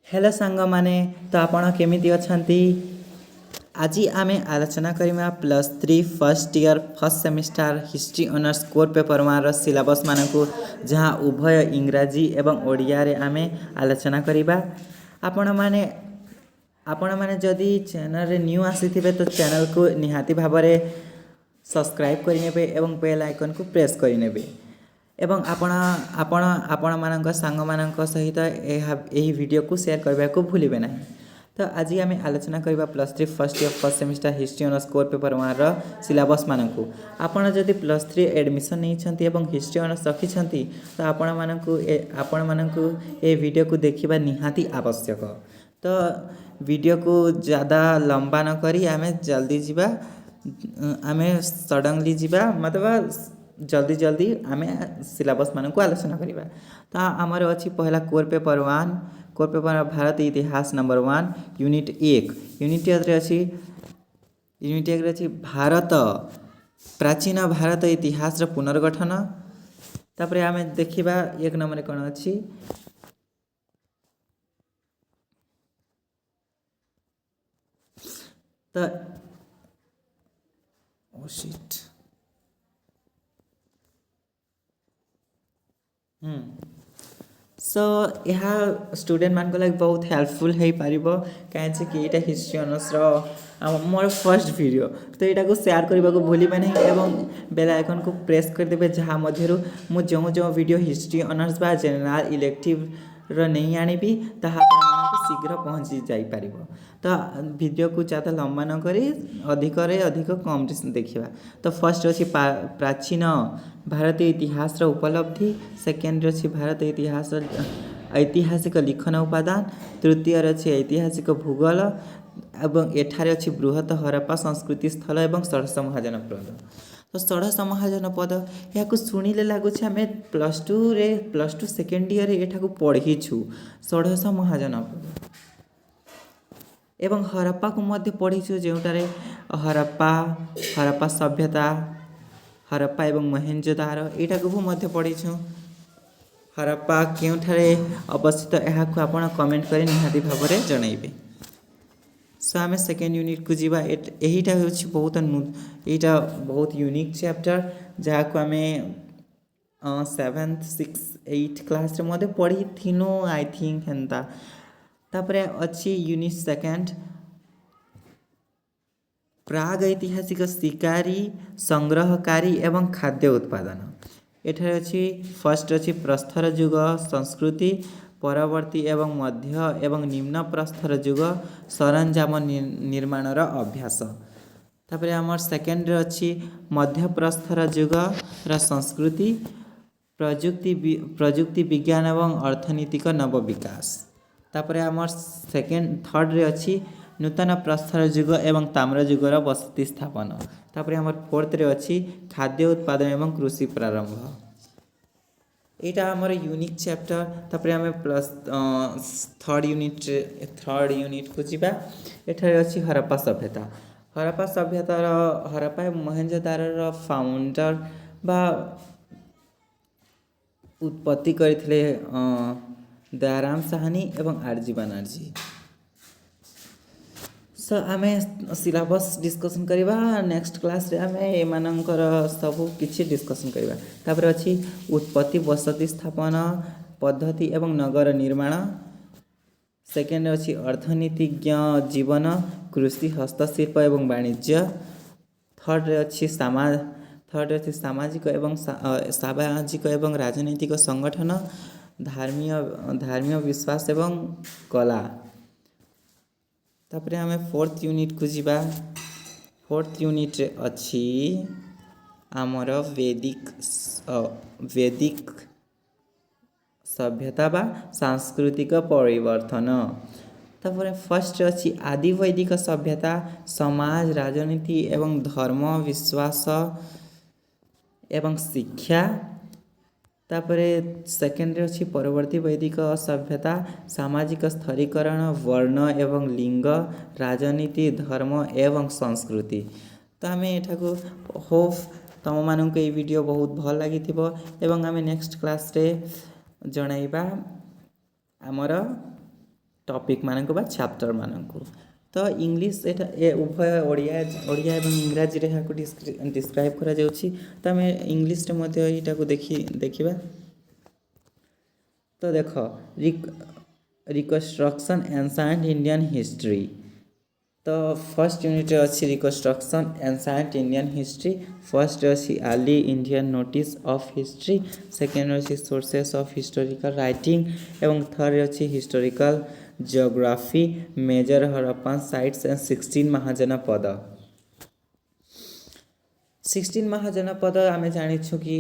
Hello सांग माने तो आपण केमिति अछंती। आज आम आलोचना करवा plus 3 first year first semester history honours core paper मार सिलेबस मानक जहाँ उभय इंग्राजी एवं ओडिया रे आम आलोचना करवा। आपण माने जदि चैनल रे न्यू आसी तो चैनल को निहाती भाव सब्सक्राइब करने एवं बेल आइकन को प्रेस करने एवं आपण मानक सांग मानक सहित यही वीडियो को शेयर करने को भूलिबे नहीं। तो आज आम आलोचना करवा plus 3 first year first semester history honours core paper मार सिलेबस मानक आपण जदि प्लस 3 एडमिशन नहीं हिस्ट्री ऑनर्स रखी तो आपण मानक ए वीडियो को देखा निहाती आवश्यक। तो वीडियो को ज़्यादा लंबा न करी आम जल्दी जीवा आम सडनली जीवा मतलब जल्दी जल्दी आम सिलेबस मान को आलोचना करवा। तो आमर अच्छी पहला core paper 1 core paper Bharat इतिहास नंबर 1 यूनिट 1 यूनिट 1 अच्छी भारत प्राचीन भारत इतिहास पुनर्गठन। तापर आम देखा 1 नंबर कौन अच्छी तो सो यह स्टूडेंट मान लगे बहुत हेल्पफुल हो पार कहीं कि यहाँ history honours more first video तो यहाँ को शेयर करने को भूलिबे नहीं एवं बेल आइकन को प्रेस करदे जहाँ मध्य मु जो जो वीडियो हिस्ट्री ऑनर्स बा जनरल इलेक्टिव नहीं आनिबी ताहा शीघ्र पहुँची जापर। तो वीडियो को ज़्यादा लंबा न करी अधिक कम देखा। तो फर्स्ट अच्छी प्राचीन भारतीय इतिहास उपलब्धि सेकेंड अच्छी भारत इतिहास ऐतिहासिक लिखन उपादान तृतीय अच्छी ऐतिहासिक भूगोल एवं एठारे अच्छी बृहत हरप्पा संस्कृति स्थल एवं षोडश महाजनपद। तो षोडश महाजनपद यहाँ शुणिले लगुच आम प्लस टू सेकेंड ईयर यहाँ पढ़ीछु षोडश महाजनपद एवं हरप्पा को मध्य पढ़ीछु जोटारे हरप्पा सभ्यता हरप्पा एवं मोहेंजोदारो यहाँ को मध्य पढ़ीछु। हरप्पा क्योंठारे अवस्थित यहाँ को आपण कमेंट कर निहाती भाव में जनइबे। सो आम सेकेंड यूनिट को जीवा यहीटा यहाँ बहुत यूनिक चैप्टर जहाँ को आम 7th 6th 8th क्लास रे पढ़ी थीनु आई थिंक हेन्ता। तापरे अच्छी यूनिट सेकेंड प्राग ऐतिहासिक शिकारी संग्रहकारी एवं खाद्य उत्पादन। एठारे अच्छी फर्स्ट अच्छी प्रस्तर युग संस्कृति परवर्ती एवं मध्य एवं निम्न प्रस्तर युग सरंजाम निर्माणर अभ्यास। तापर आमर सेकेंड अच्छी मध्य प्रस्तर युग संस्कृति प्रजुक्ति विज्ञान एवं अर्थनीतिक नव विकास। तापर आमर थर्ड रे अच्छी नूतन प्रस्तर युग एवं ताम्र युगर बसति स्थापन। तापर आमर फोर्थ रे अच्छी खाद्य उत्पादन एवं कृषि प्रारंभ। यहाँ आमर यूनिक चैप्टर। तापर आम प्लस थर्ड यूनिट को जीवा एठारे अच्छी हरप्पा सभ्यता। हरप्पा सभ्यतार हरप्पा मोहेंजोदारोर फाउंडर बा उत्पत्ति करथिले दयाराम साहनी एवं आरजी बनर्जी। सो आम सिलेबस डिस्कसन करवा नेक्स्ट क्लास रे आम एमानकर सब किछि डिस्कसन करवा। तापर अच्छी उत्पत्ति बसति स्थापन पद्धति एवं नगर निर्माण। सेकेंड अच्छी अर्थनीतिज्ञ जीवन कृषि हस्तशिल्प एवं वाणिज्य। थर्ड अच्छी सामाजिक एवं राजनैतिक संगठन धार्मिक विश्वास एवं कला। तापर आम फोर्थ यूनिट को जीवा। फोर्थ यूनिट अच्छी आमर वैदिक सभ्यता बा सांस्कृतिक परिवर्तन। तापर फर्स्ट अच्छी आदि वैदिक सभ्यता समाज राजनीति एवं धर्म विश्वास एवं शिक्षा। तापर सेकेंड अच्छी परवर्ती वैदिक सभ्यता सामाजिक स्थरीकरण वर्ण एवं लिंग राजनीति धर्म एवं संस्कृति। तो आम यहाँ होप तुम मानक ये वीडियो बहुत भल लगी एवं आम नेक्स्ट क्लास रे जनइबा आमर टॉपिक मानक बा चैप्टर मानक तो इंग्लिश एटा उभय ओडिया ओडिया एवं इंग्राजी रे हाको डिस्क्राइब करा जाउछि तो आम इंग्लिश रे मध्य एटा को देखिबा तो देख रिकन्स्ट्रक्शन एंसाइंट इंडियन हिस्ट्री तो फर्स्ट यूनिट अच्छी reconstruction ancient Indian history first अच्छी early Indian notice of history second अच्छी सोर्सेस ऑफ हिस्टोरिकल राइटिंग एवं थर्ड अच्छी historical geography major Harappan sites and 16 Mahajanapada 16 Mahajanapada आम जाचु कि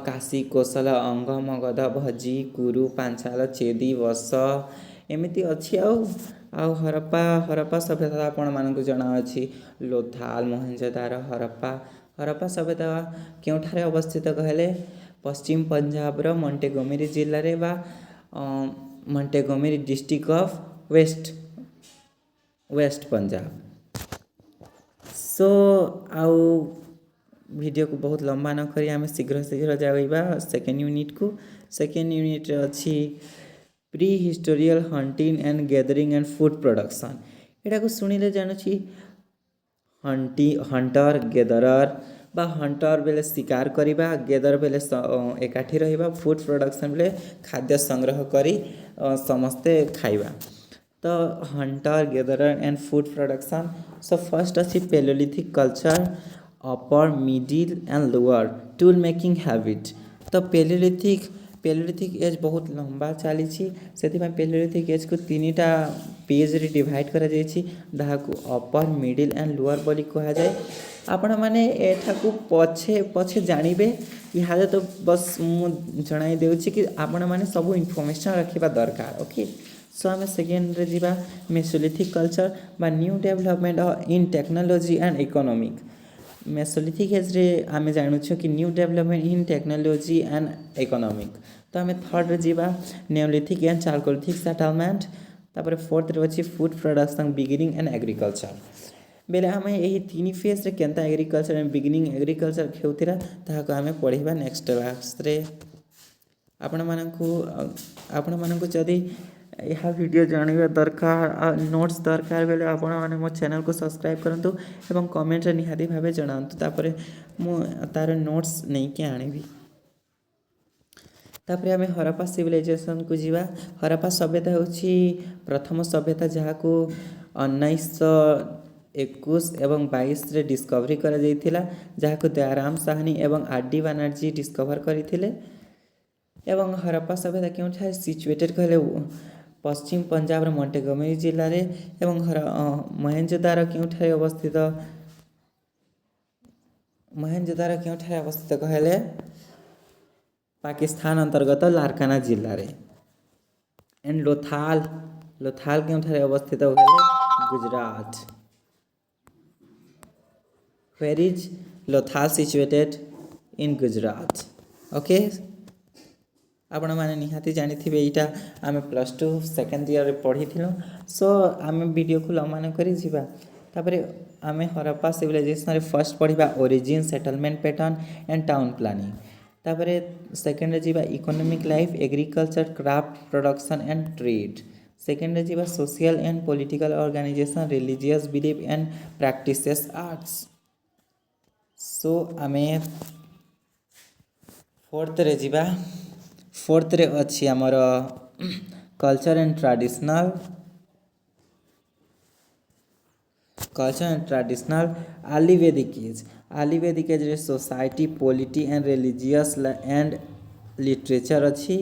काशी कोसल अंग मगध भजी कुरु पांचाल चेदी बस एमती अच्छी आउ हरप्पा सभ्यता आपण मानक जना अछि लोथाल मोहेंजोदारो हरप्पा सभ्यता केउठारे अवस्थित कहले पश्चिम पंजाब रो मॉन्टेगोमेरी जिल्ला रे बा मॉन्टेगोमेरी डिस्ट्रिक्ट ऑफ वेस्ट पंजाब सो आउ वीडियो को बहुत लंबा न करी आम शीघ्र जाइबा सेकेंड यूनिट अच्छी pre historical hunting and gathering and food production एटा को सुनिले जानुछि हंटर गेदरर बा हंटर बेले शिकार करिबा गेदर बेले एकाठी रहिबा फूड प्रोडक्शन बेले खाद्य संग्रह करी समस्ते खाइबा तो hunter gatherer and food production so first अच्छी palaeolithic culture upper middle and lower tool making habit तो पेलोलिथिक एज बहुत लंबा चली से पेलोलिथिक एज को 3टा पेज रे डिवाइड करा जायछि दाहाकु अपर मिडिल एंड लोअर बोली कहा जाए आपण माने एठा को पछे जानिबे इहादे तो बस मु जणाई देउछि कि आपण माने सब इन्फॉर्मेशन रखिबा दरकार ओके सो आम सेकेंड रे जीवा मेसोलिथिक कल्चर बा new development in technology and economic Mesolithic as रे आम जानुछु कि new development in technology and economic तो आम थर्ड रे जीवा नियोलिथिक एंड चारकोलिथिक सेटलमेंट तापर फोर्थ रे अछि food production beginning and agriculture बेले आम यही 3 फेज रे केनता एग्रीकल्चर एंड बिगिनिंग एग्रीकल्चर खेउतिरा ताहाको आम पढिबा नेक्स्ट क्लास रे आपण मानकु जदि यह वीडियो जानवा दरकार नोट्स दरकार बेले आपण माने मो चैनल को सब्सक्राइब करंतु एवं कमेंट रे निहाती भाबे जणांतु तापरे मु तार नोट्स नहीं के आनिबी तापरे आमे हरप्पा सिविलाइजेशन को जीवा हरप्पा सभ्यता होछि प्रथम सभ्यता जहाको 1921 एवं 22 रे डिस्कवरी करा जायतिला जहाको दयाराम साहनी एवं आर.डी. बनर्जी डिस्कवर करिथिले एवं हरप्पा सभ्यता केउठा सिचुएटेड कहले पश्चिम पंजाब रो मॉन्टेगोमेरी जिल्ला रे एवं मोहेंजोदारो केउठारे अवस्थित कहले पाकिस्तान अंतर्गत लारकाना जिल्ला रे एंड लोथाल केउठारे अवस्थित कहले Gujarat where is Lothal situated in Gujarat okay आपण माने निहाती जानी थिबे एटा आमे +2 सेकंड ईयर रे पढ़ी थिलो सो आमे वीडियो को लंबा करी जीवा तापरे आमे हरप्पा सिविलाइजेशन रे फर्स्ट पढ़िबा origin settlement pattern and town planning तापरे सेकंड रे जीवा economic life agriculture craft production and trade second रे जीवा social and political organisation religious belief and practices arts so आमे फोर्थ रे अच्छी आमर culture and traditional early Vedic age रे society polity and religious and literature अच्छी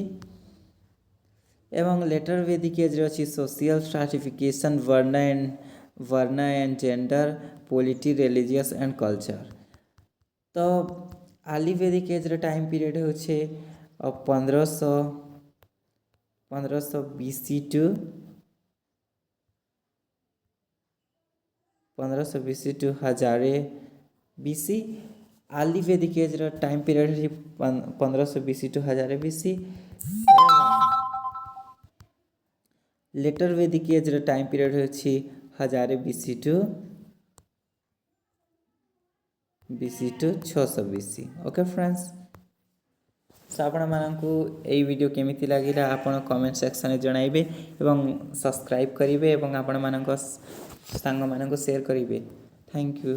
एवं लेटर वैदिक एज रे अच्छी social stratification varna and gender polity religious and culture तो अर्ली वैदिक एज रे टाइम पीरियड होछे 1500 BC to 1000 BC early Vedic age रो time period 1500 BC to 1000 BC later Vedic age रो time period होछि 1000 BC to 600 BC okay friends so आपण मानकु एई video केमिति लागिला आपण कमेंट सेक्शन में जणाइबे एवं सब्सक्राइब करिवे एवं आपण मानक सांग मानक शेयर करिवे। Thank you.